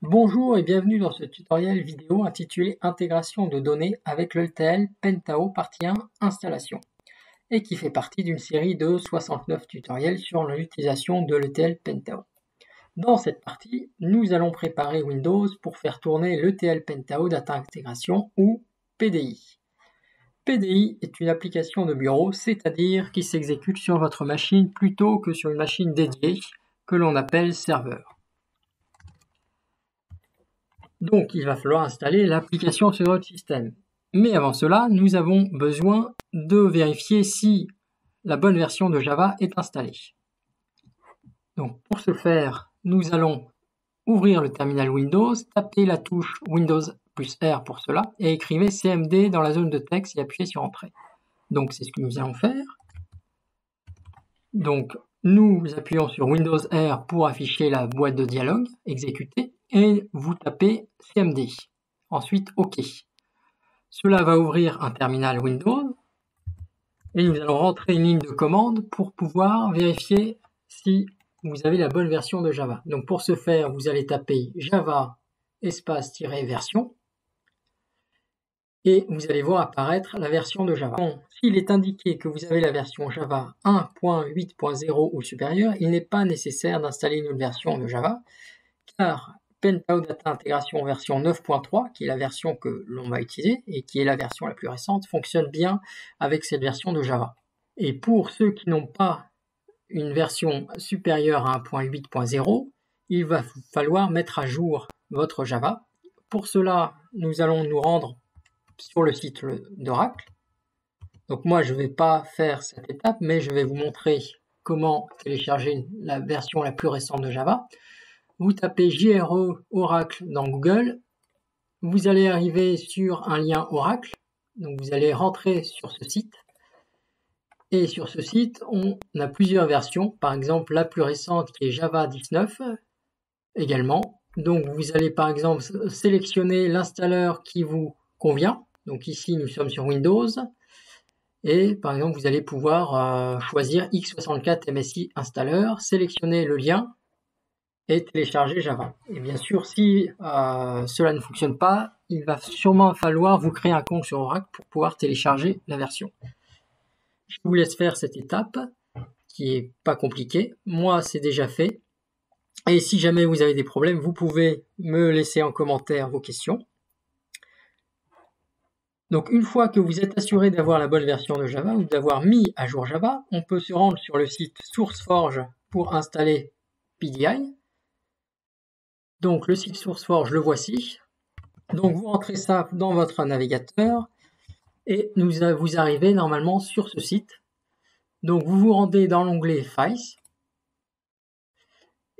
Bonjour et bienvenue dans ce tutoriel vidéo intitulé Intégration de données avec l'ETL Pentao partie 1 Installation et qui fait partie d'une série de 69 tutoriels sur l'utilisation de l'ETL Pentao. Dans cette partie, nous allons préparer Windows pour faire tourner l'ETL Pentao Data Intégration ou PDI. PDI est une application de bureau, c'est-à-dire qui s'exécute sur votre machine plutôt que sur une machine dédiée que l'on appelle serveur. Donc, il va falloir installer l'application sur votre système. Mais avant cela, nous avons besoin de vérifier si la bonne version de Java est installée. Donc, pour ce faire, nous allons ouvrir le terminal Windows, taper la touche Windows plus R pour cela, et écrivez CMD dans la zone de texte et appuyez sur Entrée. Donc, c'est ce que nous allons faire. Donc, nous appuyons sur Windows R pour afficher la boîte de dialogue, exécuter, et vous tapez CMD. Ensuite, OK. Cela va ouvrir un terminal Windows, et nous allons rentrer une ligne de commande pour pouvoir vérifier si vous avez la bonne version de Java. Donc pour ce faire, vous allez taper Java espace-version, et vous allez voir apparaître la version de Java. Bon, s'il est indiqué que vous avez la version Java 1.8.0 ou supérieure, il n'est pas nécessaire d'installer une autre version de Java, car Pentao Data Intégration version 9.3, qui est la version que l'on va utiliser et qui est la version la plus récente, fonctionne bien avec cette version de Java. Et pour ceux qui n'ont pas une version supérieure à 1.8.0, il va falloir mettre à jour votre Java. Pour cela, nous allons nous rendre sur le site d'Oracle. Donc moi, je ne vais pas faire cette étape, mais je vais vous montrer comment télécharger la version la plus récente de Java. Vous tapez JRE Oracle dans Google, vous allez arriver sur un lien Oracle, donc vous allez rentrer sur ce site, et sur ce site, on a plusieurs versions, par exemple la plus récente qui est Java 19 également, donc vous allez par exemple sélectionner l'installeur qui vous convient, donc ici nous sommes sur Windows, et par exemple vous allez pouvoir choisir x64 MSI installeur, sélectionner le lien, et télécharger Java. Et bien sûr, si cela ne fonctionne pas, il va sûrement falloir vous créer un compte sur Oracle pour pouvoir télécharger la version. Je vous laisse faire cette étape, qui est pas compliquée. Moi, c'est déjà fait. Et si jamais vous avez des problèmes, vous pouvez me laisser en commentaire vos questions. Donc, une fois que vous êtes assuré d'avoir la bonne version de Java ou d'avoir mis à jour Java, on peut se rendre sur le site SourceForge pour installer PDI. Donc le site SourceForge, le voici. Donc vous rentrez ça dans votre navigateur et vous arrivez normalement sur ce site. Donc vous vous rendez dans l'onglet Files.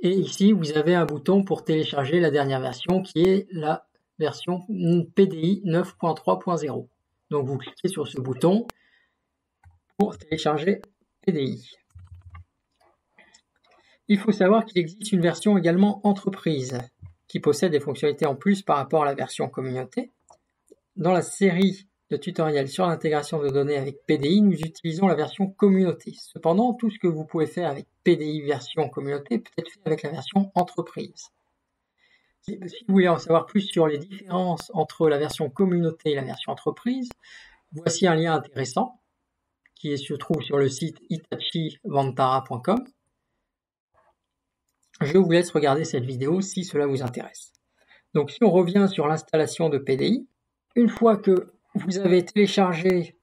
Et ici, vous avez un bouton pour télécharger la dernière version qui est la version PDI 9.3.0. Donc vous cliquez sur ce bouton pour télécharger PDI. Il faut savoir qu'il existe une version également entreprise qui possède des fonctionnalités en plus par rapport à la version communauté. Dans la série de tutoriels sur l'intégration de données avec PDI, nous utilisons la version communauté. Cependant, tout ce que vous pouvez faire avec PDI version communauté peut être fait avec la version entreprise. Si vous voulez en savoir plus sur les différences entre la version communauté et la version entreprise, voici un lien intéressant qui se trouve sur le site hitachivantara.com. Je vous laisse regarder cette vidéo si cela vous intéresse. Donc si on revient sur l'installation de PDI, une fois que vous avez téléchargé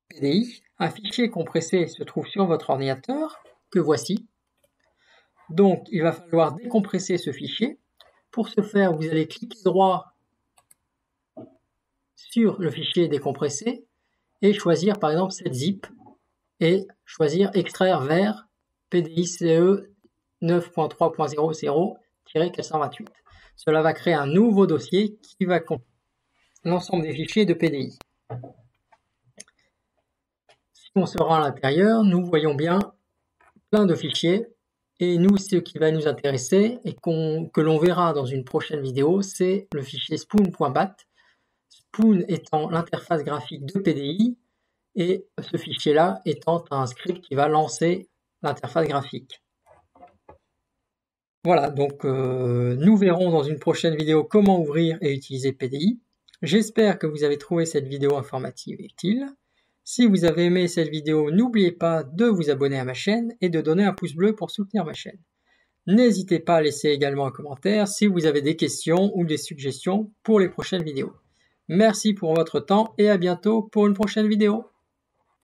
PDI, un fichier compressé se trouve sur votre ordinateur, que voici. Donc il va falloir décompresser ce fichier. Pour ce faire, vous allez cliquer droit sur le fichier décompressé et choisir par exemple cette zip et choisir extraire vers PDI CE 9.3.00-428. Cela va créer un nouveau dossier qui va contenir l'ensemble des fichiers de PDI. Si on se rend à l'intérieur, nous voyons bien plein de fichiers. Et nous, ce qui va nous intéresser et que l'on verra dans une prochaine vidéo, c'est le fichier spoon.bat. Spoon étant l'interface graphique de PDI et ce fichier-là étant un script qui va lancer l'interface graphique. Voilà, donc nous verrons dans une prochaine vidéo comment ouvrir et utiliser PDI. J'espère que vous avez trouvé cette vidéo informative et utile. Si vous avez aimé cette vidéo, n'oubliez pas de vous abonner à ma chaîne et de donner un pouce bleu pour soutenir ma chaîne. N'hésitez pas à laisser également un commentaire si vous avez des questions ou des suggestions pour les prochaines vidéos. Merci pour votre temps et à bientôt pour une prochaine vidéo.